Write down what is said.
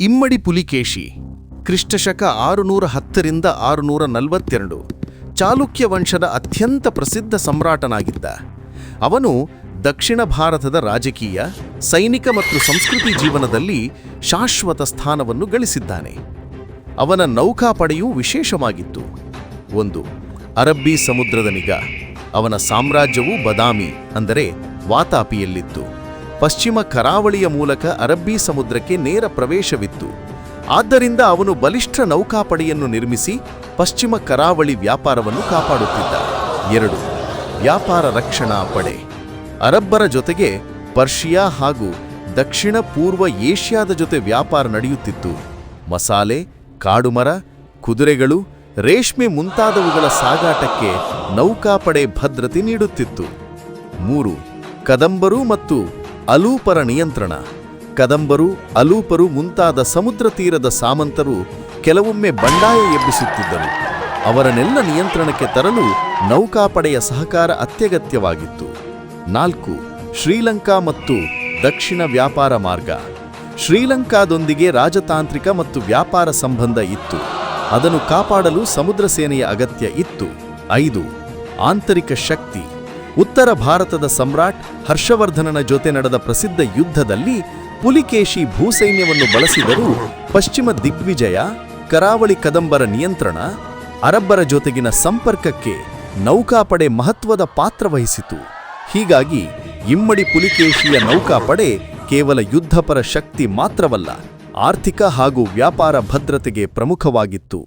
ಇಮ್ಮಡಿ ಪುಲಿಕೇಶಿ ಕ್ರಿಸ್ತಶಕ 610ರಿಂದ 642 ಚಾಲುಕ್ಯ ವಂಶದ ಅತ್ಯಂತ ಪ್ರಸಿದ್ಧ ಸಮ್ರಾಟನಾಗಿದ್ದ. ಅವನು ದಕ್ಷಿಣ ಭಾರತದ ರಾಜಕೀಯ, ಸೈನಿಕ ಮತ್ತು ಸಂಸ್ಕೃತಿ ಜೀವನದಲ್ಲಿ ಶಾಶ್ವತ ಸ್ಥಾನವನ್ನು ಗಳಿಸಿದ್ದಾನೆ. ಅವನ ನೌಕಾಪಡೆಯೂ ವಿಶೇಷವಾಗಿತ್ತು. 1. ಅರಬ್ಬಿ ಸಮುದ್ರದ ನಿಗಾ. ಅವನ ಸಾಮ್ರಾಜ್ಯವು ಬದಾಮಿ ಅಂದರೆ ವಾತಾಪಿಯಲ್ಲಿತ್ತು. ಪಶ್ಚಿಮ ಕರಾವಳಿಯ ಮೂಲಕ ಅರಬ್ಬಿ ಸಮುದ್ರಕ್ಕೆ ನೇರ ಪ್ರವೇಶವಿತ್ತು. ಆದ್ದರಿಂದ ಅವನು ಬಲಿಷ್ಠ ನೌಕಾಪಡೆಯನ್ನು ನಿರ್ಮಿಸಿ ಪಶ್ಚಿಮ ಕರಾವಳಿ ವ್ಯಾಪಾರವನ್ನು ಕಾಪಾಡುತ್ತಿದ್ದ. 2. ವ್ಯಾಪಾರ ರಕ್ಷಣಾ ಪಡೆ. ಅರಬ್ಬರ ಜೊತೆಗೆ ಪರ್ಷಿಯಾ ಹಾಗೂ ದಕ್ಷಿಣ ಪೂರ್ವ ಏಷ್ಯಾದ ಜೊತೆ ವ್ಯಾಪಾರ ನಡೆಯುತ್ತಿತ್ತು. ಮಸಾಲೆ, ಕಾಡುಮರ, ಕುದುರೆಗಳು, ರೇಷ್ಮೆ ಮುಂತಾದವುಗಳ ಸಾಗಾಟಕ್ಕೆ ನೌಕಾಪಡೆ ಭದ್ರತೆ ನೀಡುತ್ತಿತ್ತು. 3. ಕದಂಬರು ಮತ್ತು ಅಲೂಪರ ನಿಯಂತ್ರಣ. ಕದಂಬರು, ಅಲೂಪರು ಮುಂತಾದ ಸಮುದ್ರ ತೀರದ ಸಾಮಂತರು ಕೆಲವೊಮ್ಮೆ ಬಂಡಾಯ ಎಬ್ಬಿಸುತ್ತಿದ್ದರು. ಅವರನ್ನೆಲ್ಲ ನಿಯಂತ್ರಣಕ್ಕೆ ತರಲು ನೌಕಾಪಡೆಯ ಸಹಕಾರ ಅತ್ಯಗತ್ಯವಾಗಿತ್ತು. 4. ಶ್ರೀಲಂಕಾ ಮತ್ತು ದಕ್ಷಿಣ ವ್ಯಾಪಾರ ಮಾರ್ಗ. ಶ್ರೀಲಂಕಾದೊಂದಿಗೆ ರಾಜತಾಂತ್ರಿಕ ಮತ್ತು ವ್ಯಾಪಾರ ಸಂಬಂಧ ಇತ್ತು. ಅದನ್ನು ಕಾಪಾಡಲು ಸಮುದ್ರ ಸೇನೆಯ ಅಗತ್ಯ ಇತ್ತು. 5. ಆಂತರಿಕ ಶಕ್ತಿ. ಉತ್ತರ ಭಾರತದ ಸಮ್ರಾಟ್ ಹರ್ಷವರ್ಧನನ ಜೊತೆ ನಡೆದ ಪ್ರಸಿದ್ಧ ಯುದ್ಧದಲ್ಲಿ ಪುಲಿಕೇಶಿ ಭೂಸೈನ್ಯವನ್ನು ಬಳಸಿದರೂ ಪಶ್ಚಿಮ ದಿಗ್ವಿಜಯ, ಕರಾವಳಿ ಕದಂಬರ ನಿಯಂತ್ರಣ, ಅರಬ್ಬರ ಜೊತೆಗಿನ ಸಂಪರ್ಕಕ್ಕೆ ನೌಕಾಪಡೆ ಮಹತ್ವದ ಪಾತ್ರ ವಹಿಸಿತು. ಹೀಗಾಗಿ ಇಮ್ಮಡಿ ಪುಲಿಕೇಶಿಯ ನೌಕಾಪಡೆ ಕೇವಲ ಯುದ್ಧಪರ ಶಕ್ತಿ ಮಾತ್ರವಲ್ಲ, ಆರ್ಥಿಕ ಹಾಗೂ ವ್ಯಾಪಾರ ಭದ್ರತೆಗೆ ಪ್ರಮುಖವಾಗಿತ್ತು.